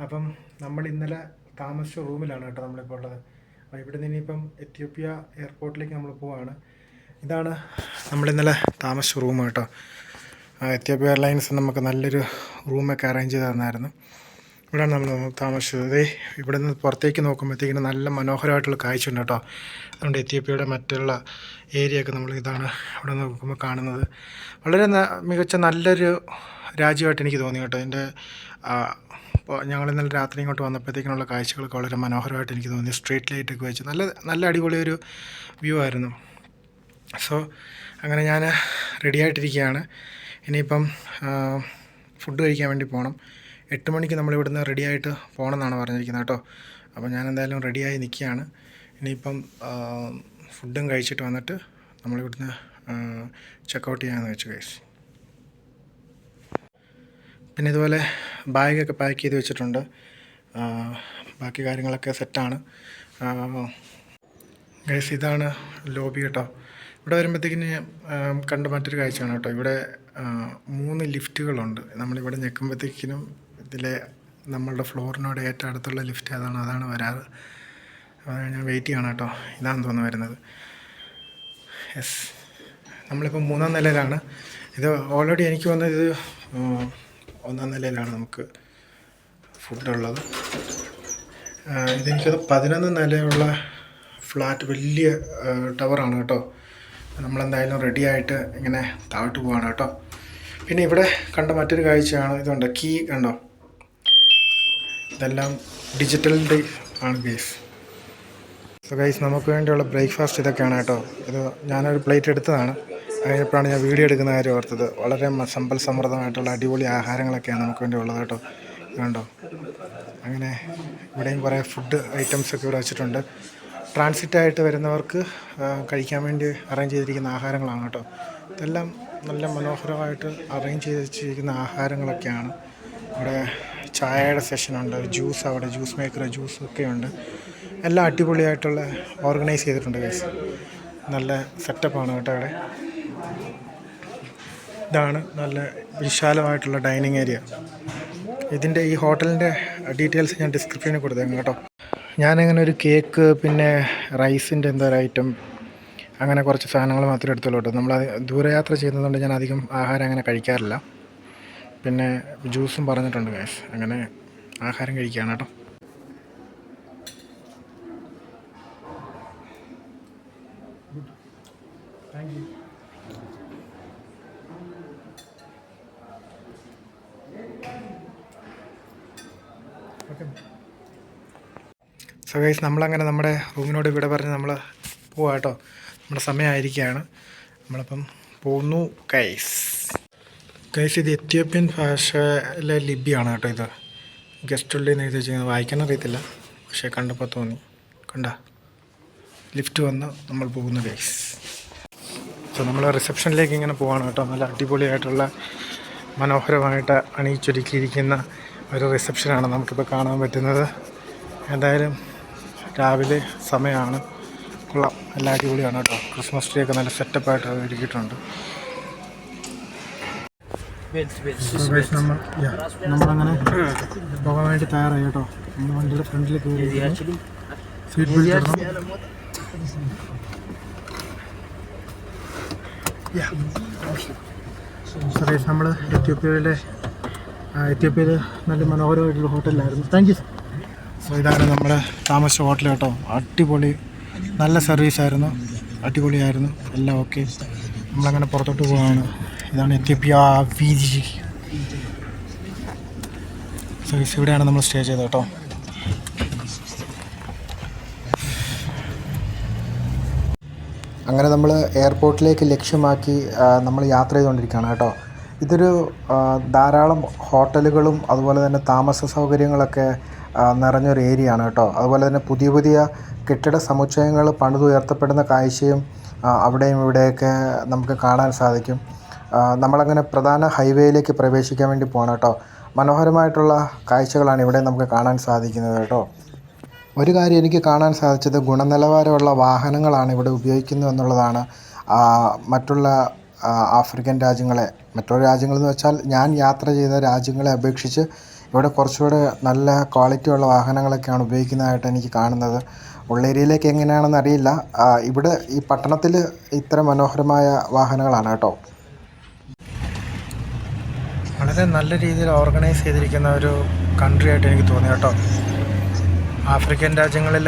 അപ്പം നമ്മൾ ഇന്നലെ താമസിച്ച റൂമിലാണ് കേട്ടോ നമ്മളിപ്പോൾ ഉള്ളത്. അപ്പോൾ ഇവിടെ നിന്ന് ഇനിയിപ്പം എത്യോപ്യ എയർപോർട്ടിലേക്ക് നമ്മൾ പോവാണ്. ഇതാണ് നമ്മളിന്നലെ താമസിച്ച റൂം കേട്ടോ. എത്യോപ്യ എയർലൈൻസ് നമുക്ക് നല്ലൊരു റൂമൊക്കെ അറേഞ്ച് ചെയ്ത് തന്നായിരുന്നു. ഇവിടെയാണ് നമ്മൾ താമസിച്ചത്. ഇവിടെ നിന്ന് പുറത്തേക്ക് നോക്കുമ്പോഴത്തേക്കിന് നല്ല മനോഹരമായിട്ടുള്ള കാഴ്ചയുണ്ട് കേട്ടോ. അതുകൊണ്ട് എത്യോപ്യയുടെ മറ്റുള്ള ഏരിയയൊക്കെ നമ്മൾ ഇതാണ് ഇവിടെ നോക്കുമ്പോൾ കാണുന്നത്. വളരെ മികച്ച നല്ലൊരു രാജ്യമായിട്ട് എനിക്ക് തോന്നി കേട്ടോ. എൻ്റെ അപ്പോൾ ഞങ്ങൾ ഇന്നലെ രാത്രി ഇങ്ങോട്ട് വന്നപ്പോഴത്തേക്കിനുള്ള കാഴ്ചകളൊക്കെ വളരെ മനോഹരമായിട്ട് എനിക്ക് തോന്നി. സ്ട്രീറ്റ് ലൈറ്റൊക്കെ വെച്ച് നല്ല അടിപൊളി ഒരു വ്യൂ ആയിരുന്നു. സോ അങ്ങനെ ഞാൻ റെഡി ആയിട്ടിരിക്കുകയാണ്. ഇനിയിപ്പം ഫുഡ് കഴിക്കാൻ വേണ്ടി പോകണം. 8 മണിക്ക് നമ്മളിവിടുന്ന് റെഡിയായിട്ട് പോകണമെന്നാണ് പറഞ്ഞിരിക്കുന്നത് കേട്ടോ. അപ്പോൾ ഞാൻ എന്തായാലും റെഡിയായി നിൽക്കുകയാണ്. ഇനിയിപ്പം ഫുഡും കഴിച്ചിട്ട് വന്നിട്ട് നമ്മളിവിടുന്ന് ചെക്കൗട്ട് ചെയ്യാമെന്ന് വെച്ചു ഗൈസ്. പിന്നെ ഇതുപോലെ ബാഗൊക്കെ പാക്ക് ചെയ്ത് വെച്ചിട്ടുണ്ട്. ബാക്കി കാര്യങ്ങളൊക്കെ സെറ്റാണ് ഗൈസ്. ഇതാണ് ലോബി കേട്ടോ. ഇവിടെ വരുമ്പോഴത്തേക്കിന് കണ്ട മറ്റൊരു കാഴ്ചയാണ് കേട്ടോ. ഇവിടെ 3 ലിഫ്റ്റുകളുണ്ട്. നമ്മളിവിടെ ഞെക്കുമ്പോഴത്തേക്കിനും ഇതിലെ നമ്മളുടെ ഫ്ലോറിനോട് ഏറ്റവും അടുത്തുള്ള ലിഫ്റ്റ് അതാണ് വരാറ്. ഞാൻ വെയിറ്റ് ചെയ്യണം കേട്ടോ. ഇതാണെന്ന് തോന്നുന്നു വരുന്നത്. യെസ്, നമ്മളിപ്പോൾ 3-ാം നിലയിലാണ്. ഇത് ഓൾറെഡി എനിക്ക് വന്നത് ഇത് 1-ാം നിലയിലാണ് നമുക്ക് ഫുഡുള്ളത്. ഇതെനിക്കത് 11 നിലയുള്ള ഫ്ലാറ്റ് വലിയ ടവറാണ് കേട്ടോ. നമ്മളെന്തായാലും റെഡിയായിട്ട് ഇങ്ങനെ താഴോട്ട് പോവാണ് കേട്ടോ. പിന്നെ ഇവിടെ കണ്ട മറ്റൊരു കാഴ്ചയാണ്. ഇതുണ്ട് കീ കണ്ടോ. ഇതെല്ലാം ഡിജിറ്റലിൻ്റെ ആണ് ഗൈസ്. സോ ഗൈസ്, നമുക്ക് വേണ്ടിയുള്ള ബ്രേക്ക്ഫാസ്റ്റ് ഇതൊക്കെയാണ് കേട്ടോ. ഇത് ഞാനൊരു പ്ലേറ്റ് എടുത്തതാണ്. കഴിഞ്ഞപ്പോഴാണ് ഞാൻ വീഡിയോ എടുക്കുന്ന കാര്യം ഓർത്തത്. വളരെ സമ്പൽ സമൃദ്ധമായിട്ടുള്ള അടിപൊളി ആഹാരങ്ങളൊക്കെയാണ് നമുക്ക് വേണ്ടി ഉള്ളത് കേട്ടോ. കണ്ടോ. അങ്ങനെ ഇവിടെയും കുറേ ഫുഡ് ഐറ്റംസൊക്കെ ഇവിടെ വെച്ചിട്ടുണ്ട്. ട്രാൻസിറ്റായിട്ട് വരുന്നവർക്ക് കഴിക്കാൻ വേണ്ടി അറേഞ്ച് ചെയ്തിരിക്കുന്ന ആഹാരങ്ങളാണ് കേട്ടോ. ഇതെല്ലാം നല്ല മനോഹരമായിട്ട് അറേഞ്ച് ചെയ്ത് വെച്ചിരിക്കുന്ന ആഹാരങ്ങളൊക്കെയാണ്. ഇവിടെ ചായയുടെ സെഷനുണ്ട്, ജ്യൂസ്, അവിടെ ജ്യൂസ് മേക്കർ ജ്യൂസൊക്കെ ഉണ്ട്. എല്ലാം അടിപൊളിയായിട്ടുള്ള ഓർഗനൈസ് ചെയ്തിട്ടുണ്ട് ഗൈസ്. നല്ല സെറ്റപ്പാണ് കേട്ടോ ഇവിടെ. ഇതാണ് നല്ല വിശാലമായിട്ടുള്ള ഡൈനിങ് ഏരിയ. ഇതിൻ്റെ ഈ ഹോട്ടലിൻ്റെ ഡീറ്റെയിൽസ് ഞാൻ ഡിസ്ക്രിപ്ഷനിൽ കൊടുത്തേക്കാം കേട്ടോ. ഞാനങ്ങനെ ഒരു കേക്ക്, പിന്നെ റൈസിൻ്റെ എന്തോ ഒരു ഐറ്റം, അങ്ങനെ കുറച്ച് സാധനങ്ങൾ മാത്രമേ എടുത്തുള്ളൂ കേട്ടോ. നമ്മൾ ദൂരയാത്ര ചെയ്യുന്നതുകൊണ്ട് ഞാൻ അധികം ആഹാരം അങ്ങനെ കഴിക്കാറില്ല. പിന്നെ ജ്യൂസും പറഞ്ഞിട്ടുണ്ട് ഗൈസ്. അങ്ങനെ ആഹാരം കഴിക്കുകയാണ് കേട്ടോ. Thank you. സോ ഗൈസ്, നമ്മളങ്ങനെ നമ്മുടെ റൂമിനോട് ഇവിടെ പറഞ്ഞ് നമ്മൾ പോവാം കേട്ടോ. നമ്മുടെ സമയമായിരിക്കുകയാണ്. നമ്മളിപ്പം പോകുന്നു ഗൈസ്. ഇത് എത്യോപ്യൻ ഭാഷയിലെ ലിപിയാണ് കേട്ടോ. ഇത് ഗസ്റ്റുള്ളിൽ നിന്ന് എഴുതി വെച്ചിരിക്കുന്നത്. വായിക്കാൻ അറിയത്തില്ല, പക്ഷേ കണ്ടപ്പോൾ തോന്നി. കണ്ട ലിഫ്റ്റ് വന്ന് നമ്മൾ പോകുന്നു ഗൈസ്. സോ നമ്മൾ റിസപ്ഷനിലേക്ക് ഇങ്ങനെ പോവാണ് കേട്ടോ. നല്ല അടിപൊളിയായിട്ടുള്ള മനോഹരമായിട്ട് അണിയിച്ചൊരുക്കിയിരിക്കുന്ന ഒരു റിസപ്ഷനാണ് നമുക്കിപ്പോൾ കാണാൻ പറ്റുന്നത്. എന്തായാലും രാവിലെ സമയമാണ്. കൊള്ളാം, എല്ലാം അടിപൊളിയാണ് കേട്ടോ. ക്രിസ്മസ് ട്രീ ഒക്കെ നല്ല സെറ്റപ്പായിട്ട് ഒരുക്കിയിട്ടുണ്ട്. നമ്മളങ്ങനെ പോകാൻ വേണ്ടി തയ്യാറായി കേട്ടോ. നമ്മൾ വണ്ടിയുടെ ഫ്രണ്ടിൽ കയറി സീറ്റ് ബെൽറ്റ് ഇടണം. നമ്മൾ എത്യോപ്യയിൽ നല്ല മനോഹരമായിട്ടുള്ള ഹോട്ടലിലായിരുന്നു. Thank you. സോ ഇതാണ് നമ്മൾ താമസിച്ച ഹോട്ടൽ കേട്ടോ. അടിപൊളി, നല്ല സർവീസായിരുന്നു, അടിപൊളിയായിരുന്നു, എല്ലാം ഓക്കെ. നമ്മളങ്ങനെ പുറത്തോട്ട് പോവുകയാണ്. ഇതാണ് എത്യോപ്യ VG. സോ ഇവിടെയാണ് നമ്മൾ സ്റ്റേ ചെയ്തത് കേട്ടോ. അങ്ങനെ നമ്മൾ എയർപോർട്ടിലേക്ക് ലക്ഷ്യമാക്കി നമ്മൾ യാത്ര ചെയ്തുകൊണ്ടിരിക്കുകയാണ് കേട്ടോ. ഇതൊരു ധാരാളം ഹോട്ടലുകളും അതുപോലെ തന്നെ താമസ സൗകര്യങ്ങളൊക്കെ നിറഞ്ഞൊരു ഏരിയ ആണ് കേട്ടോ. അതുപോലെ തന്നെ പുതിയ കെട്ടിട സമുച്ചയങ്ങൾ പണിതുയർത്തപ്പെടുന്ന കാഴ്ചയും അവിടെയും ഇവിടെയൊക്കെ നമുക്ക് കാണാൻ സാധിക്കും. നമ്മളങ്ങനെ പ്രധാന ഹൈവേയിലേക്ക് പ്രവേശിക്കാൻ വേണ്ടി പോകണം കേട്ടോ. മനോഹരമായിട്ടുള്ള കാഴ്ചകളാണ് ഇവിടെ നമുക്ക് കാണാൻ സാധിക്കുന്നത് കേട്ടോ. ഒരു കാര്യം എനിക്ക് കാണാൻ സാധിച്ചത് ഗുണനിലവാരമുള്ള വാഹനങ്ങളാണ് ഇവിടെ ഉപയോഗിക്കുന്നത് എന്നുള്ളതാണ്. മറ്റുള്ള ആഫ്രിക്കൻ രാജ്യങ്ങളെന്ന് വെച്ചാൽ ഞാൻ യാത്ര ചെയ്ത രാജ്യങ്ങളെ അപേക്ഷിച്ച് ഇവിടെ കുറച്ചുകൂടെ നല്ല ക്വാളിറ്റി ഉള്ള വാഹനങ്ങളൊക്കെയാണ് ഉപയോഗിക്കുന്നതായിട്ട് എനിക്ക് കാണുന്നത്. ഉള്ള ഏരിയയിലേക്ക് എങ്ങനെയാണെന്ന് അറിയില്ല. ഇവിടെ ഈ പട്ടണത്തിൽ ഇത്ര മനോഹരമായ വാഹനങ്ങളാണ് കേട്ടോ. വളരെ നല്ല രീതിയിൽ ഓർഗനൈസ് ചെയ്തിരിക്കുന്ന ഒരു കൺട്രി ആയിട്ട് എനിക്ക് തോന്നി കേട്ടോ. ആഫ്രിക്കൻ രാജ്യങ്ങളിൽ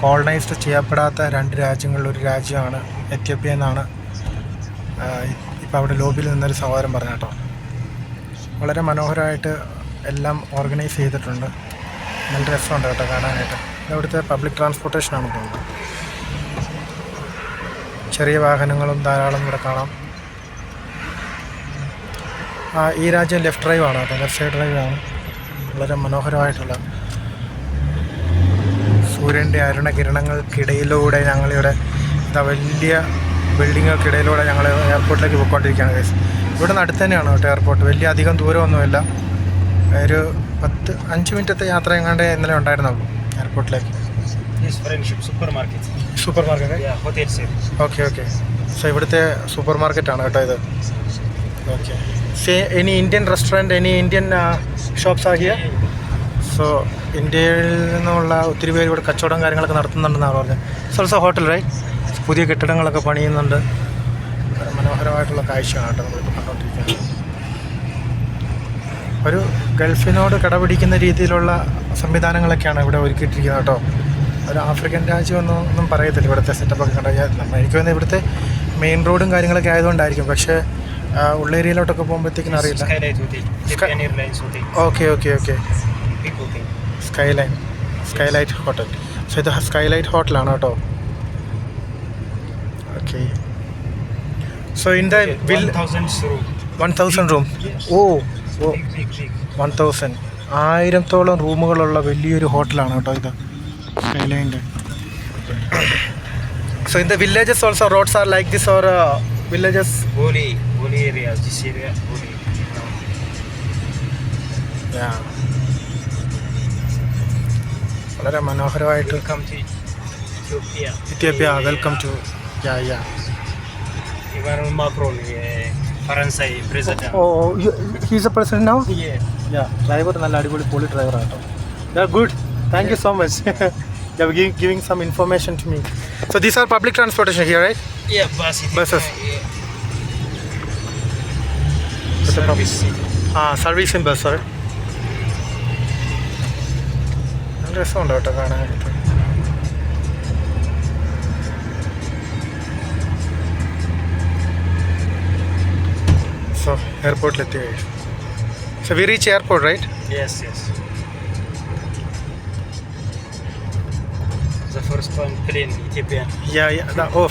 കോളനൈസ്ഡ് ചെയ്യപ്പെടാത്ത 2 രാജ്യങ്ങളിലൊരു രാജ്യമാണ് എത്യോപ്യ എന്നാണ് ഇപ്പോൾ അവിടെ ലോബിയിൽ നിന്നൊരു സഹോദരൻ പറഞ്ഞു കേട്ടോ. വളരെ മനോഹരമായിട്ട് എല്ലാം ഓർഗനൈസ് ചെയ്തിട്ടുണ്ട്. നല്ല രസമുണ്ട് കേട്ടോ കാണാനായിട്ട്. ഇവിടുത്തെ പബ്ലിക് ട്രാൻസ്പോർട്ടേഷനാണെന്ന് തോന്നുന്നു. ചെറിയ വാഹനങ്ങളും ധാരാളം ഇവിടെ കാണാം. ഈ രാജ്യം ലെഫ്റ്റ് ഡ്രൈവ് ആണ് കേട്ടോ, ലെഫ്റ്റ് സൈഡ് ഡ്രൈവ് ആണ്. വളരെ മനോഹരമായിട്ടുള്ള സൂര്യൻ്റെ അരുണകിരണങ്ങൾക്കിടയിലൂടെ ഞങ്ങളിവിടെ വലിയ ബിൽഡിങ്ങുകൾക്കിടയിലൂടെ ഞങ്ങൾ എയർപോർട്ടിലേക്ക് പോയിക്കൊണ്ടിരിക്കുകയാണ് ഗൈസ്. ഇവിടെ നിന്ന് അടുത്ത് തന്നെയാണ് കേട്ടോ എയർപോർട്ട്. വലിയ അധികം ദൂരമൊന്നുമില്ല. ഒരു 5 മിനിറ്റത്തെ യാത്ര എങ്ങാണ്ട് ഇന്നലെ ഉണ്ടായിരുന്നുള്ളൂ എയർപോർട്ടിലേക്ക്. Supermarket. ഓക്കെ. സോ ഇവിടുത്തെ സൂപ്പർ മാർക്കറ്റാണ് കേട്ടോ ഇത്. Okay. Any Indian restaurant, any Indian shops ആകിയ. സോ ഇന്ത്യയിൽ നിന്നുള്ള ഒത്തിരി പേര് ഇവിടെ കച്ചവടം കാര്യങ്ങളൊക്കെ നടത്തുന്നുണ്ടെന്നാണ് പറഞ്ഞത്. So also hotel right. പുതിയ കെട്ടിടങ്ങളൊക്കെ പണിയുന്നുണ്ട്. മനോഹരമായിട്ടുള്ള കാഴ്ചയാണ് കേട്ടോ നമ്മളിപ്പോൾ കണ്ടുകൊണ്ടിരിക്കുന്നത്. ഒരു ഗൾഫിനോട് കടപിടിക്കുന്ന രീതിയിലുള്ള സംവിധാനങ്ങളൊക്കെയാണ് ഇവിടെ ഒരുക്കിയിട്ടിരിക്കുന്നത് കേട്ടോ. ഒരു ആഫ്രിക്കൻ രാജ്യമൊന്നും പറയത്തില്ല ഇവിടുത്തെ സെറ്റപ്പൊക്കെ കണ്ടാൽ. എനിക്ക് തോന്നുന്നത് ഇവിടുത്തെ മെയിൻ റോഡും കാര്യങ്ങളൊക്കെ ആയതുകൊണ്ടായിരിക്കും. പക്ഷേ ഉള്ള ഏരിയയിലോട്ടൊക്കെ പോകുമ്പോഴത്തേക്കിനും അറിയില്ല. ഓക്കെ. Skylight hotel. സോ ഇത് സ്കൈലൈറ്റ് ഹോട്ടലാണ് കേട്ടോ. Okay. So in the 1000 room. Oh 1000 1000-ഓളം റൂമുകളുള്ള വലിയൊരു ഹോട്ടലാണ് കേട്ടോ ഇത് സ്കൈലൈൻ്റെ. So in the villages also roads are like this or villages? Boli area, this area, Boli. Yeah. വളരെ മനോഹരമായിട്ട്. Welcome to Ethiopia. Welcome to. Yeah. Emmanuel Macron, France president. He is a president now? Yeah. Driver നല്ല അടിപൊളി പൊളി ഡ്രൈവറാണ് കേട്ടോ. Good. Thank you so much. You are giving some information to me. So these are public transportation here, right? Yeah, buses. Servicing bus. നല്ല രസമുണ്ട് കേട്ടോ കാണാനായിട്ട്. So എയർപോർട്ടിലെത്തി. So we reach airport right? Yes. The first one plane, Ethiopian.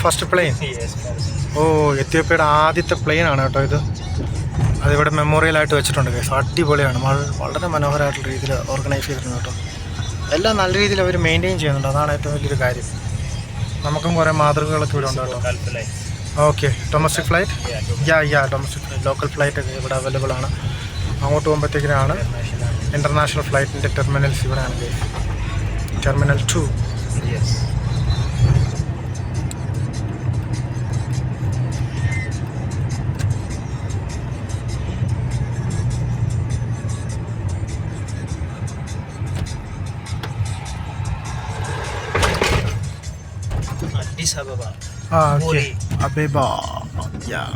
First plane. Yes, first. എത്യോപ്യയുടെ ആദ്യത്തെ plane ആണ് കേട്ടോ ഇത്. അതിവിടെ മെമ്മോറിയലായിട്ട് വെച്ചിട്ടുണ്ട് കേസ്. അടിപൊളിയാണ്. വളരെ മനോഹരമായിട്ടുള്ള രീതിയിൽ ഓർഗനൈസ് ചെയ്തിട്ടുണ്ട് കേട്ടോ. എല്ലാം നല്ല രീതിയിൽ അവർ മെയിൻറ്റെയിൻ ചെയ്യുന്നുണ്ട്. അതാണ് ഏറ്റവും വലിയൊരു കാര്യം. നമുക്കും കുറേ മാതൃകകളൊക്കെ ഇവിടെ ഉണ്ട് കേട്ടോ. Okay. Domestic flight? Domestic flight. Local flight ഒക്കെ ഇവിടെ അവൈലബിൾ ആണ്. അങ്ങോട്ട് പോകുമ്പോഴത്തേക്കിനാണ് ഇൻ്റർനാഷണൽ ഫ്ലൈറ്റിൻ്റെ ടെർമിനൽസ് ഇവിടെയാണ് കേസ്. Terminal 2. Yes. Addis Ababa. Okay. Abeba. Yeah.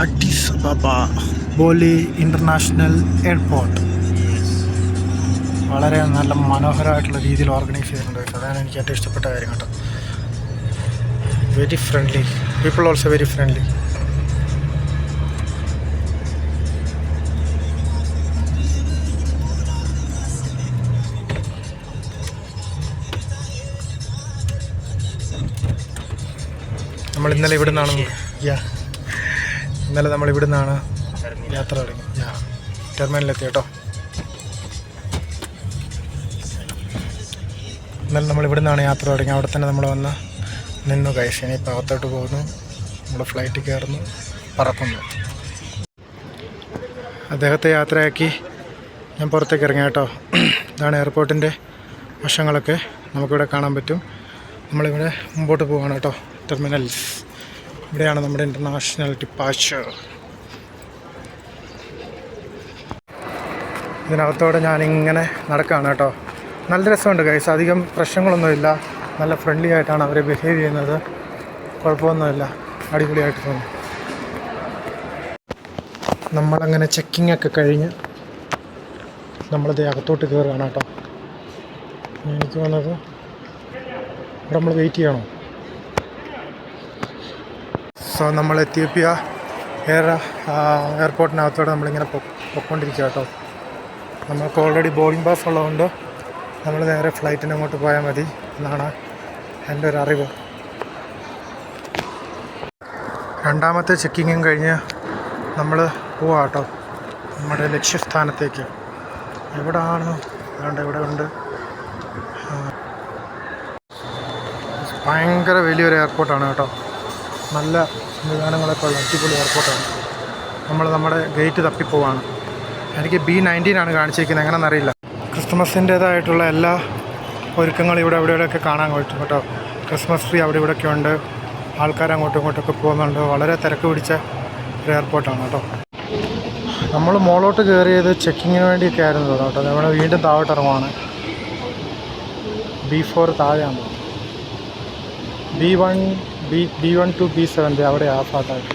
Addis Ababa Bole international airport. വളരെ നല്ല മനോഹരമായിട്ടുള്ള രീതിയിൽ ഓർഗനൈസ് ചെയ്തിട്ടുണ്ട്. അതാണ് എനിക്ക് ഏറ്റവും ഇഷ്ടപ്പെട്ട കാര്യം കേട്ടോ. Very friendly people, also very friendly. നമ്മൾ ഇന്നലെ ഇവിടെ നിന്നാണ് യാത്ര തുടങ്ങി. ടെർമിനലിലെത്തി കേട്ടോ. ഇന്നലെ നമ്മൾ ഇവിടെ നിന്നാണ് യാത്ര തുടങ്ങി. അവിടെ തന്നെ നമ്മൾ വന്ന് നിന്നു കഴിച്ച്. ഇനിയിപ്പോൾ അകത്തോട്ട് പോകുന്നു. നമ്മൾ ഫ്ലൈറ്റിൽ കയറുന്നു, പറക്കുന്നു. അദ്ദേഹത്തെ യാത്രയാക്കി ഞാൻ പുറത്തേക്ക് ഇറങ്ങി കേട്ടോ. ഇതാണ് എയർപോർട്ടിൻ്റെ വശങ്ങളൊക്കെ നമുക്കിവിടെ കാണാൻ പറ്റും. നമ്മളിവിടെ മുമ്പോട്ട് പോവുകയാണ് കേട്ടോ. ടെർമിനൽസ് ഇവിടെയാണ് നമ്മുടെ ഇൻ്റർനാഷണൽ ഡിപ്പാച്ചർ. ഇതിനകത്തോടെ ഞാനിങ്ങനെ നടക്കുകയാണ് കേട്ടോ. നല്ല രസമുണ്ട് ഗൈസ്. അധികം പ്രശ്നങ്ങളൊന്നുമില്ല. നല്ല ഫ്രണ്ട്ലി ആയിട്ടാണ് അവർ ബിഹേവ് ചെയ്യുന്നത്. കുഴപ്പമൊന്നുമില്ല, അടിപൊളിയായിട്ട് തോന്നും. നമ്മളങ്ങനെ ചെക്കിംഗ് ഒക്കെ കഴിഞ്ഞ് നമ്മളിത് അകത്തോട്ട് കയറുകയാണ് കേട്ടോ. എനിക്ക് വന്നത് ഇവിടെ നമ്മൾ വെയിറ്റ് ചെയ്യണോ? സോ നമ്മൾ എത്യോപ്യ എയർപോർട്ടിനകത്തോടെ നമ്മളിങ്ങനെ പൊയ്ക്കൊണ്ടിരിക്കുക കേട്ടോ. നമുക്ക് ഓൾറെഡി ബോർഡിംഗ് പാസ് ഉള്ളതുകൊണ്ട് നമ്മൾ നേരെ ഫ്ലൈറ്റിന് അങ്ങോട്ട് പോയാൽ മതി എന്നാണ് എൻ്റെ ഒരു അറിവ്. രണ്ടാമത്തെ ചെക്കിങ്ങും കഴിഞ്ഞ് നമ്മൾ പോവാം കേട്ടോ നമ്മുടെ ലക്ഷ്യസ്ഥാനത്തേക്ക്. എവിടെയാണ്? അതുകൊണ്ട് ഇവിടെ ഉണ്ട്. ഭയങ്കര വലിയൊരു എയർപോർട്ടാണ് കേട്ടോ. നല്ല സംവിധാനങ്ങളൊക്കെ ഉള്ള അടിപൊളി എയർപോർട്ടാണ്. നമ്മൾ നമ്മുടെ ഗേറ്റ് തപ്പിപ്പോവാണ്. എനിക്ക് B19 ആണ് കാണിച്ചിരിക്കുന്നത്, എങ്ങനെയെന്നറിയില്ല. ക്രിസ്മസിൻ്റേതായിട്ടുള്ള എല്ലാ ഒരുക്കങ്ങളും ഇവിടെയൊക്കെ കാണാൻ പറ്റും കേട്ടോ. ക്രിസ്മസ് ട്രീ അവിടെ ഇവിടെയൊക്കെ ഉണ്ട്. ആൾക്കാർ അങ്ങോട്ടും ഇങ്ങോട്ടൊക്കെ പോകുന്നുണ്ട്. വളരെ തിരക്ക് പിടിച്ച ഒരു എയർപോർട്ടാണ് കേട്ടോ. നമ്മൾ മുകളിലോട്ട് കയറിയത് ചെക്കിങ്ങിന് വേണ്ടിയൊക്കെ ആയിരുന്നു കേട്ടോ. നമ്മൾ വീണ്ടും താഴോട്ട് ഇറങ്ങുവാണ്. B4 താഴെയാണ്. B1 to B7 അവിടെ ആ ഭാഗത്തായിട്ട്.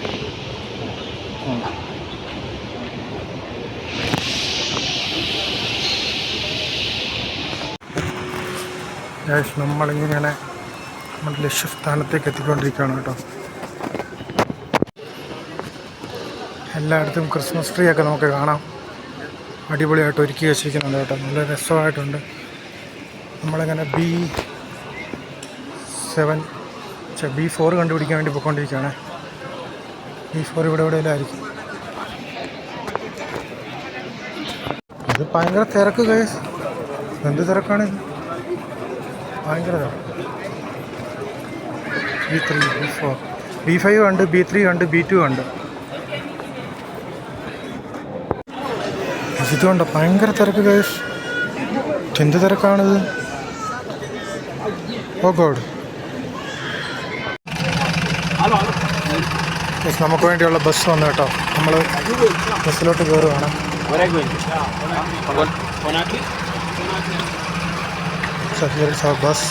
നമ്മളിങ്ങനെ നമ്മുടെ ലക്ഷ്യസ്ഥാനത്തേക്ക് എത്തിക്കൊണ്ടിരിക്കുകയാണ് കേട്ടോ. എല്ലായിടത്തും ക്രിസ്മസ് ട്രീ ഒക്കെ നമുക്ക് കാണാം. അടിപൊളിയായിട്ട് ഒരുക്കി വെച്ചിരിക്കുന്നുണ്ട് കേട്ടോ. നല്ല രസമായിട്ടുണ്ട്. നമ്മളിങ്ങനെ B4 കണ്ടുപിടിക്കാൻ വേണ്ടി പോയിക്കൊണ്ടിരിക്കുകയാണ്. B4 ഇവിടെ എവിടെയെല്ലാമായിരിക്കും. ഇത് ഭയങ്കര തിരക്ക് ഗൈസ്. എന്ത് തിരക്കാണിത്, ഭയങ്കര തിരക്ക്. B3, B4, B5 ഉണ്ട്, B3 ഉണ്ട്, B2 ഉണ്ട്. ഇതുകൊണ്ട് ഭയങ്കര തിരക്ക് ഗൈസ്. എന്ത് തിരക്കാണിത്. ഓ ഗോഡ്. നമുക്ക് വേണ്ടിയുള്ള ബസ് വന്നു കേട്ടോ. നമ്മൾ ബസ്സിലോട്ട് കയറുകയാണ്. ബസ്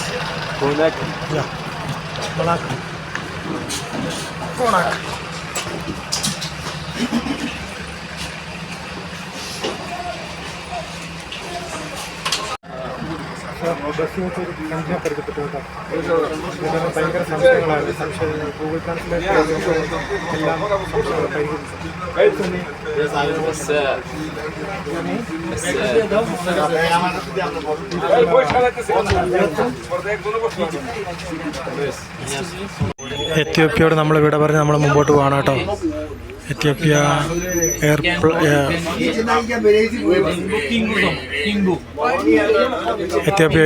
ബസ്സിൽ വെച്ചൊരു കഞ്ചിനെ പരിചയപ്പെട്ടു കേട്ടോ. ഇതെല്ലാം ഭയങ്കര സംശയങ്ങളായിരുന്നു. ഗൂഗിൾ ട്രാൻസ്ലേറ്റ് എല്ലാം സംശയങ്ങൾ പരിഹരിച്ചു. എത്യോപ്യയോട് നമ്മൾ വിട പറഞ്ഞ് നമ്മൾ മുമ്പോട്ട് പോകണം കേട്ടോ. എത്യോപ്യ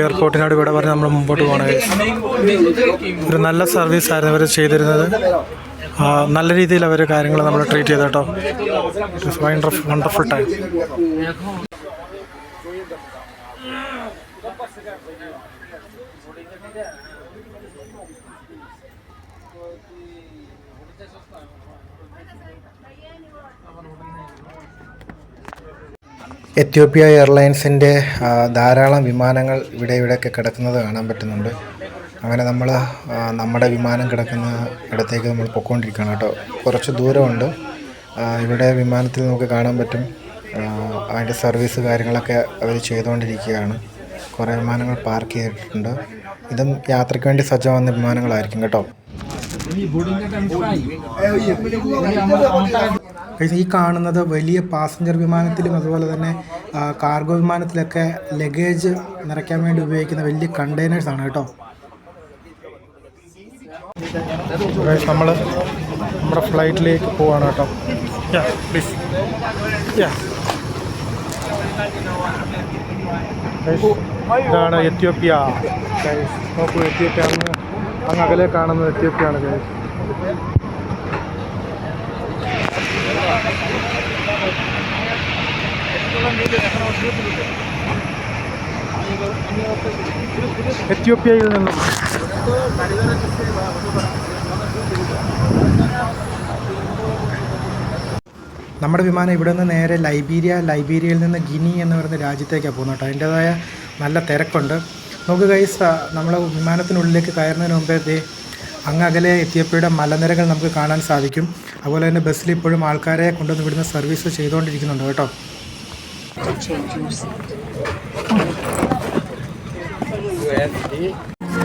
എയർപോർട്ടിനോട് വിട പറഞ്ഞ് നമ്മൾ മുമ്പോട്ട് പോകണം. ഒരു നല്ല സർവീസായിരുന്നു അവർ ചെയ്തിരുന്നത്. നല്ല രീതിയിൽ അവർ കാര്യങ്ങൾ നമ്മൾ ട്രീറ്റ് ചെയ്തു കേട്ടോ. It is wonderful time. Ethiopia എയർലൈൻസിൻ്റെ ധാരാളം വിമാനങ്ങൾ ഇവിടെയൊക്കെ കിടക്കുന്നത് കാണാൻ പറ്റുന്നുണ്ട്. അങ്ങനെ നമ്മൾ നമ്മുടെ വിമാനം കിടക്കുന്ന ഇടത്തേക്ക് നമ്മൾ പൊയ്ക്കൊണ്ടിരിക്കുകയാണ് കേട്ടോ. കുറച്ച് ദൂരമുണ്ട്. ഇവിടെ വിമാനത്തിൽ നമുക്ക് കാണാൻ പറ്റും അതിൻ്റെ സർവീസ് കാര്യങ്ങളൊക്കെ അവർ ചെയ്തുകൊണ്ടിരിക്കുകയാണ്. കുറേ വിമാനങ്ങൾ പാർക്ക് ചെയ്തിട്ടുണ്ട്. ഇതും യാത്രയ്ക്ക് വേണ്ടി സജ്ജമാകുന്ന വിമാനങ്ങളായിരിക്കും കേട്ടോ. ഈ കാണുന്നത് വലിയ പാസഞ്ചർ വിമാനത്തിലും അതുപോലെ തന്നെ കാർഗോ വിമാനത്തിലൊക്കെ ലഗേജ് നിറയ്ക്കാൻ വേണ്ടി ഉപയോഗിക്കുന്ന വലിയ കണ്ടെയ്നേഴ്സാണ് കേട്ടോ. നമ്മൾ നമ്മുടെ ഫ്ലൈറ്റിലേക്ക് പോവാണ് കേട്ടോ. ഇതാണ് എത്യോപ്യ. നോക്കൂ, എത്യോപ്യ അങ്ങ് അകലെ കാണുന്നത് എത്യോപ്യയാണ് ഗൈസ്. എത്യോപ്യയിൽ നിന്നും നമ്മുടെ വിമാനം ഇവിടെ നിന്ന് നേരെ ലൈബീരിയയിൽ നിന്ന് ഗിനി എന്ന് പറയുന്ന രാജ്യത്തേക്കാണ് പോകുന്നത് കേട്ടോ. അതിൻ്റേതായ നല്ല തിരക്കുണ്ട്. നമുക്ക് ഗൈസ് നമ്മൾ വിമാനത്തിനുള്ളിലേക്ക് കയറുന്നതിന് മുമ്പേ അങ്ങകലെ എത്യോപ്യയുടെ മലനിരകൾ നമുക്ക് കാണാൻ സാധിക്കും. അതുപോലെ തന്നെ ബസ്സിൽ ഇപ്പോഴും ആൾക്കാരെ കൊണ്ടുവന്ന് ഇവിടുന്ന് സർവീസ് ചെയ്തുകൊണ്ടിരിക്കുന്നുണ്ട് കേട്ടോ.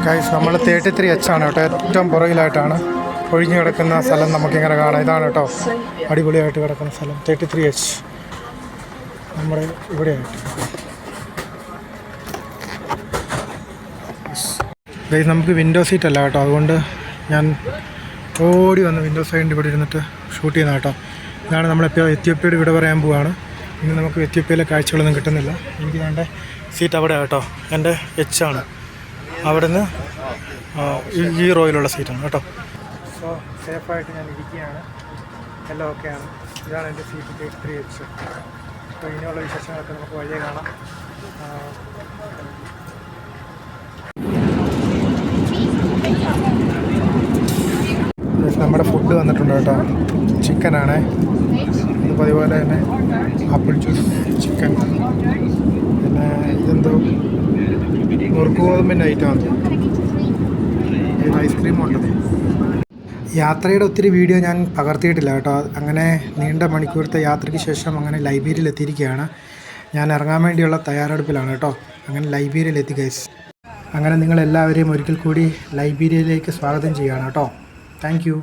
ഗൈസ് നമ്മൾ 33H ആണ് കേട്ടോ. ഏറ്റവും പുറകിലായിട്ടാണ് ഒഴിഞ്ഞു കിടക്കുന്ന സ്ഥലം നമുക്കിങ്ങനെ കാണാം. ഇതാണ് കേട്ടോ അടിപൊളിയായിട്ട് കിടക്കുന്ന സ്ഥലം 33H നമ്മുടെ ഇവിടെയായിട്ട്. ഗൈസ് നമുക്ക് വിൻഡോ സീറ്റ് അല്ല കേട്ടോ, അതുകൊണ്ട് ഞാൻ ഓടി വന്ന് വിൻഡോ സൈഡിൻ്റെ ഇവിടെ ഇരുന്നിട്ട് ഷൂട്ട് ചെയ്യുന്ന കേട്ടോ. ഇതാണ് നമ്മളിപ്പോൾ എത്യോപ്യയുടെ ഇവിടെ പറയാൻ പോവുകയാണ്. ഇനി നമുക്ക് എത്യോപ്യയിലെ കാഴ്ചകളൊന്നും കിട്ടുന്നില്ല. എനിക്ക് വേണ്ട സീറ്റ് അവിടെ കേട്ടോ, എൻ്റെ H ആണ്. അവിടെ നിന്ന് ഈ റോയിലുള്ള സീറ്റാണ് കേട്ടോ. സോ സേഫായിട്ട് ഞാൻ ഇരിക്കുകയാണ്, എല്ലാം ഓക്കെയാണ്. ഇതാണ് എൻ്റെ സീറ്റ് 33H. അപ്പോൾ ഇനിയുള്ള വിശേഷങ്ങളൊക്കെ നമുക്ക് വഴിയെ കാണാം. നമ്മുടെ ഫുഡ് വന്നിട്ടുണ്ട് കേട്ടോ. ചിക്കനാണ്. അതുപോലെ തന്നെ ആപ്പിൾ ജ്യൂസ്, ചിക്കൻ, പിന്നെ ഇതെന്തോ മുറുക്ക് ഗോതമ്പിൻ്റെ ഐറ്റമാണ്. ഐസ്ക്രീം ഉണ്ട്. യാത്രയുടെ ഒത്തിരി വീഡിയോ ഞാൻ പകർത്തിയിട്ടില്ല കേട്ടോ. അങ്ങനെ നീണ്ട മണിക്കൂറത്തെ യാത്രയ്ക്ക് ശേഷം അങ്ങനെ ലൈബീരിയയിൽ എത്തിയിരിക്കുകയാണ്. ഞാൻ ഇറങ്ങാൻ വേണ്ടിയുള്ള തയ്യാറെടുപ്പിലാണ് കേട്ടോ. അങ്ങനെ ലൈബീരിയയിൽ എത്തി ഗൈസ്. അങ്ങനെ നിങ്ങളെല്ലാവരെയും ഒരിക്കൽ കൂടി ലൈബീരിയയിലേക്ക് സ്വാഗതം ചെയ്യുകയാണ് കേട്ടോ. Thank you.